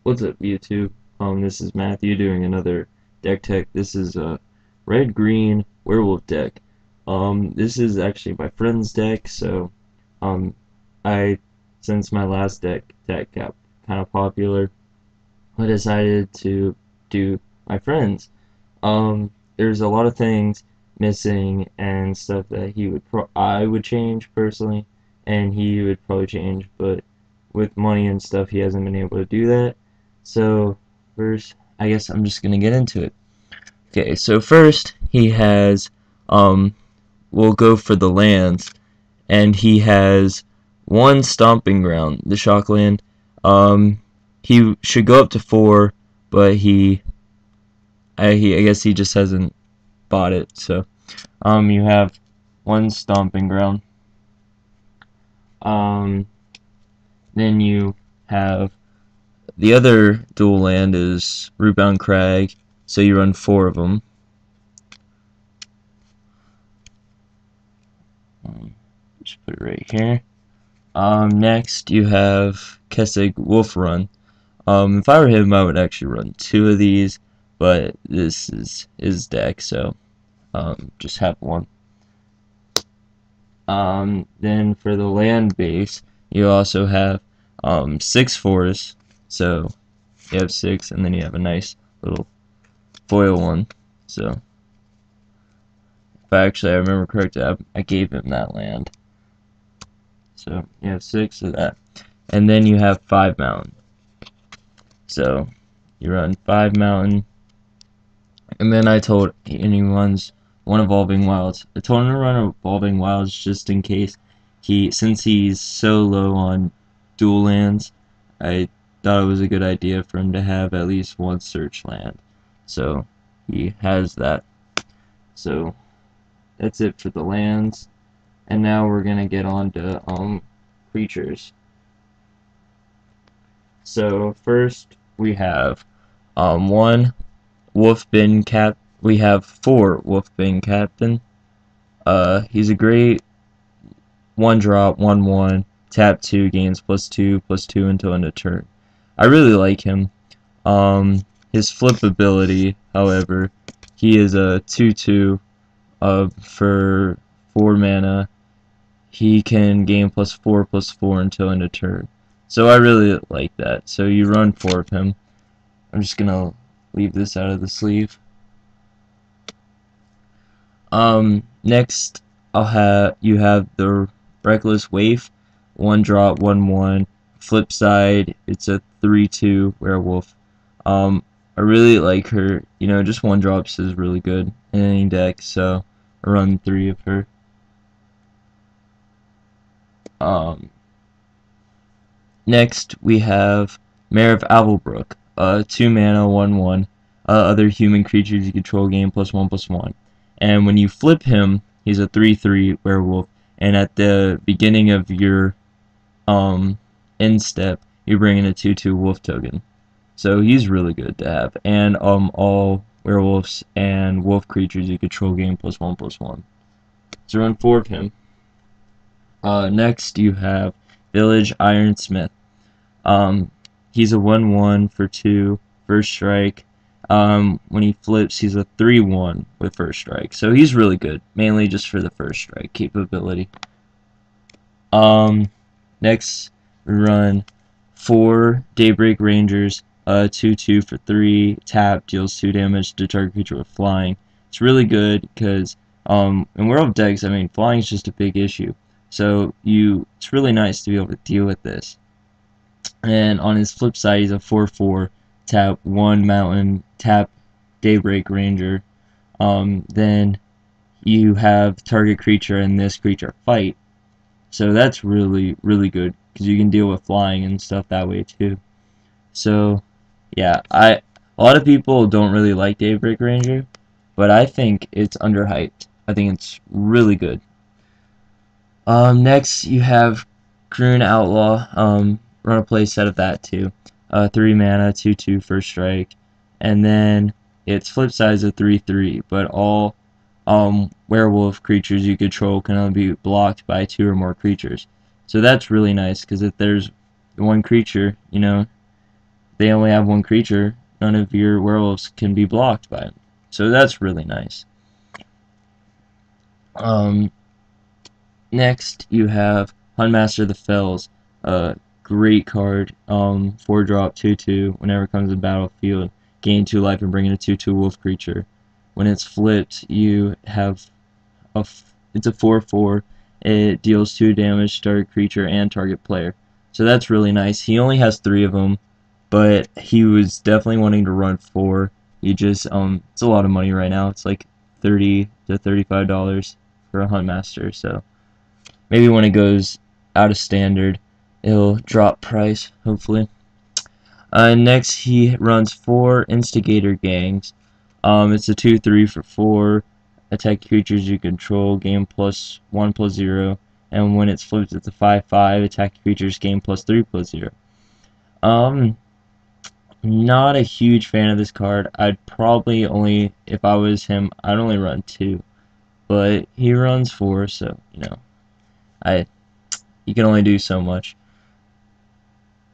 What's up, YouTube? This is Matthew doing another deck tech. This is a red-green werewolf deck. This is actually my friend's deck, so um, I since my last deck got kind of popular, I decided to do my friend's. There's a lot of things missing and stuff that I would change personally, and he would probably change, but with money and stuff, he hasn't been able to do that. So first, I guess I'm just gonna get into it. Okay, so first he has, we'll go for the lands, and he has one stomping ground, the Shockland. He should go up to 4, but I guess he just hasn't bought it. So, you have one stomping ground. Then you have the other dual land is Rootbound Crag, so you run 4 of them. Just put it right here. Next you have Kessig Wolf Run. If I were him, I would actually run 2 of these, but this is his deck, so just have 1. Then for the land base, you also have 6 forests. So you have 6, and then you have a nice little foil one. So if I remember correctly, I gave him that land. So you have 6 of that, and then you have 5 mountain. So you run 5 mountain, and then he runs 1 evolving wilds. I told him to run evolving wilds just in case since he's so low on dual lands, I thought it was a good idea for him to have at least 1 search land. So he has that. So that's it for the lands. And now we're gonna get on to creatures. So first we have 1 Wolfbin Cap. We have 4 Wolfbin Captain. He's a great 1-drop, 1/1, tap 2, gains +2/+2 until end of turn. I really like him. His flip ability, however, he is a 2/2 for 4 mana. He can gain +4/+4 until end of turn. So I really like that. So you run 4 of him. I'm just gonna leave this out of the sleeve. Next you have the Reckless Waif, 1-drop, 1/1. Flip side, it's a 3/2 werewolf. I really like her. You know, just 1-drops is really good in any deck, so I run 3 of her. Next we have Mare of Avalbrook, 2 mana, 1/1. Other human creatures you control gain +1/+1. And when you flip him, he's a 3/3 werewolf. And at the beginning of your end step, you bring in a 2/2 wolf token. So he's really good to have. And all werewolves and wolf creatures you control gain +1/+1. So run 4 of him. Next you have Village Ironsmith. He's a 1/1 for 2, first strike. When he flips, he's a 3/1 with first strike. So he's really good, mainly just for the first strike capability. Next we run 4 Daybreak Rangers, 2/2 for 3, tap, deals 2 damage to target creature with flying. It's really good because in Werewolf decks, I mean, flying is just a big issue. So it's really nice to be able to deal with this. And on his flip side, he's a 4/4, tap 1 mountain, tap Daybreak Ranger. Then you have target creature and this creature fight. So that's really, really good because you can deal with flying and stuff that way too. So yeah, a lot of people don't really like Daybreak Ranger, but I think it's underhyped. I think it's really good. Next you have Croon Outlaw. Run a play set of that too. 3 mana, 2/2 first strike, and then its flip side is a 3/3. But all werewolf creatures you control can only be blocked by 2 or more creatures. So that's really nice because if there's 1 creature, you know, they only have one creature, none of your werewolves can be blocked by them. So that's really nice. Next, you have Huntmaster of the Fells. Great card. 4-drop, 2/2. Whenever it comes to the battlefield, gain 2 life and bring in a 2/2 wolf creature. When it's flipped, you have it's a 4/4. It deals 2 damage to target creature and target player. So that's really nice. He only has 3 of them, but he was definitely wanting to run 4. You just it's a lot of money right now. It's like $30 to $35 for a Huntmaster. So maybe when it goes out of standard, it'll drop price, hopefully. Next, he runs 4 Instigator Gangs. It's a 2/3 for 4. Attack creatures you control, gain +1/+0. And when it's flipped, it's a 5/5. Attack creatures, gain +3/+0. Not a huge fan of this card. I'd probably only, if I was him, I'd only run 2. But he runs 4, so, you know, you can only do so much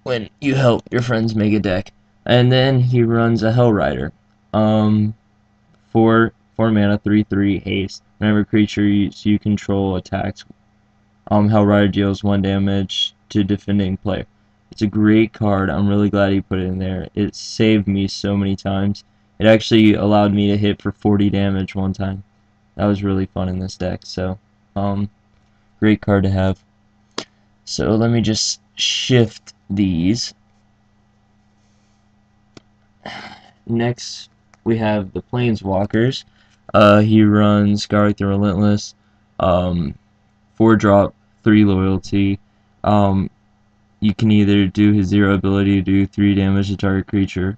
when you help your friends make a deck. And then he runs a Hellrider. 4 mana, 3/3 haste. Whenever creature you control attacks, Hellrider deals 1 damage to defending player. It's a great card. I'm really glad he put it in there. It saved me so many times. It actually allowed me to hit for 40 damage one time. That was really fun in this deck. So, great card to have. So let me just shift these. Next, we have the Planeswalkers. He runs Garlic the Relentless, 4-drop, 3 loyalty. You can either do his 0 ability to do 3 damage to target creature,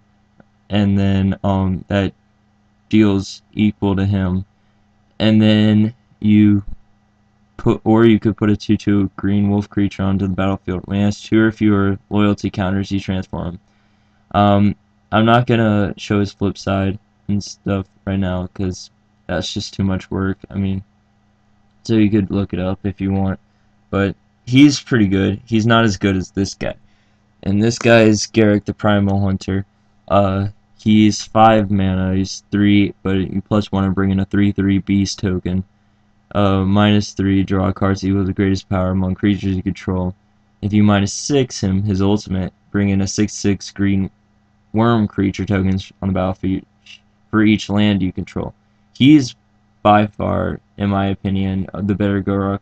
and then that deals equal to him. And then you could put a 2/2 green wolf creature onto the battlefield. When he has 2 or fewer loyalty counters, you transform him. I'm not gonna show his flip side and stuff right now because that's just too much work. I mean, so you could look it up if you want, but he's pretty good. He's not as good as this guy. And this guy is Garrick the Primal Hunter. He's 5 mana, he's 3, but you +1 and bring in a 3/3 beast token. -3, draw cards equal to greatest power among creatures you control. If you -6 him, his ultimate, bring in a 6/6 green worm creature tokens on the battlefield for each land you control. He's by far, in my opinion, the better Gorok.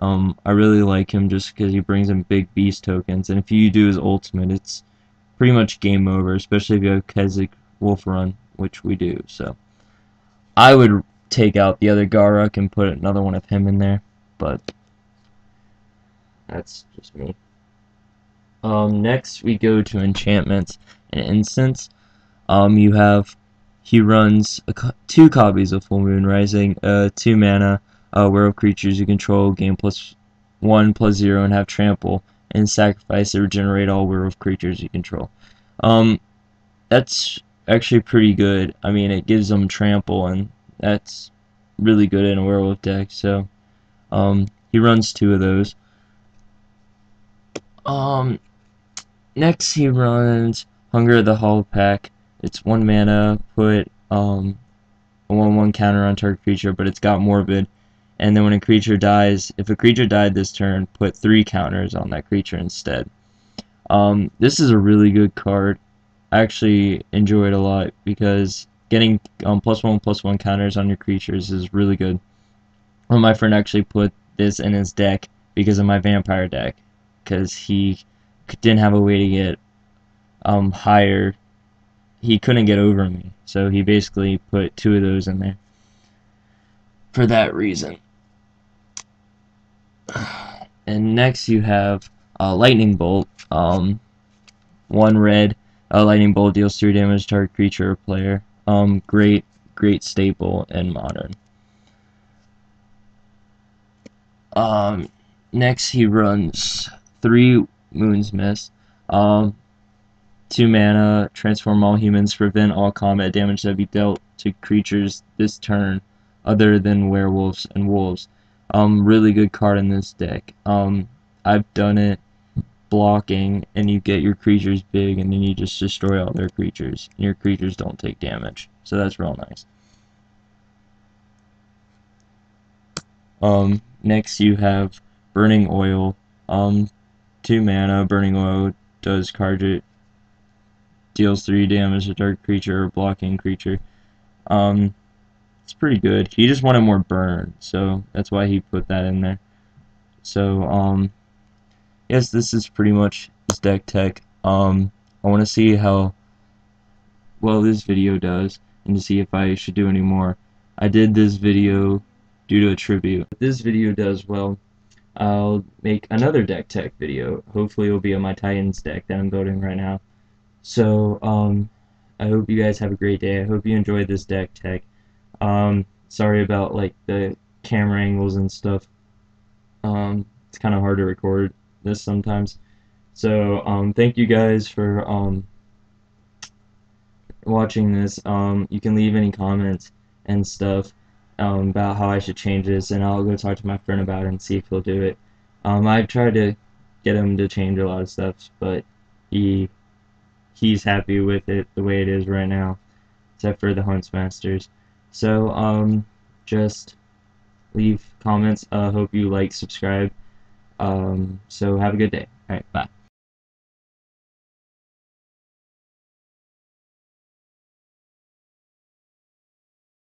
I really like him just because he brings in big beast tokens, and if you do his ultimate, it's pretty much game over, especially if you have Keswick Wolf Run, which we do. So I would take out the other Garruk and put another one of him in there, but that's just me. Next we go to enchantments and instants. He runs 2 copies of Full Moon Rising, 2 mana, werewolf creatures you control, gain +1/+0 and have trample, and sacrifice to regenerate all werewolf creatures you control. That's actually pretty good. I mean, it gives them trample, and that's really good in a werewolf deck. So, he runs 2 of those. Next he runs Hunger of the Hollow Pack. It's 1 mana, put a 1/1 counter on target creature, but it's got Morbid. And then when a creature dies, if a creature died this turn, put 3 counters on that creature instead. This is a really good card. I actually enjoy it a lot because getting +1/+1 counters on your creatures is really good. Well, my friend actually put this in his deck because of my vampire deck, because he didn't have a way to get higher. He couldn't get over me, so he basically put 2 of those in there for that reason. And next you have Lightning Bolt. 1 red, Lightning Bolt deals 3 damage to target creature or player. Great staple in Modern. Next he runs 3 Moon's Mist. 2 mana, transform all humans, prevent all combat damage that be dealt to creatures this turn other than werewolves and wolves. Really good card in this deck. I've done it blocking, and you get your creatures big, and then you just destroy all their creatures. And your creatures don't take damage, so that's real nice. Next you have Burning Oil. 2 mana. Burning Oil does card it, deals 3 damage to target creature or blocking creature. It's pretty good. He just wanted more burn, so that's why he put that in there. So, yes, this is pretty much his deck tech. I want to see how well this video does, and to see if I should do any more. I did this video due to a tribute. If this video does well, I'll make another deck tech video. Hopefully it'll be on my Titans deck that I'm building right now. So, I hope you guys have a great day. I hope you enjoyed this deck tech. Sorry about, like, the camera angles and stuff. It's kind of hard to record this sometimes. So, thank you guys for, watching this. You can leave any comments and stuff, about how I should change this, and I'll go talk to my friend about it and see if he'll do it. I've tried to get him to change a lot of stuff, but he's happy with it the way it is right now, except for the Huntsmasters. So, just leave comments. Hope you like, subscribe. So have a good day. Alright, bye.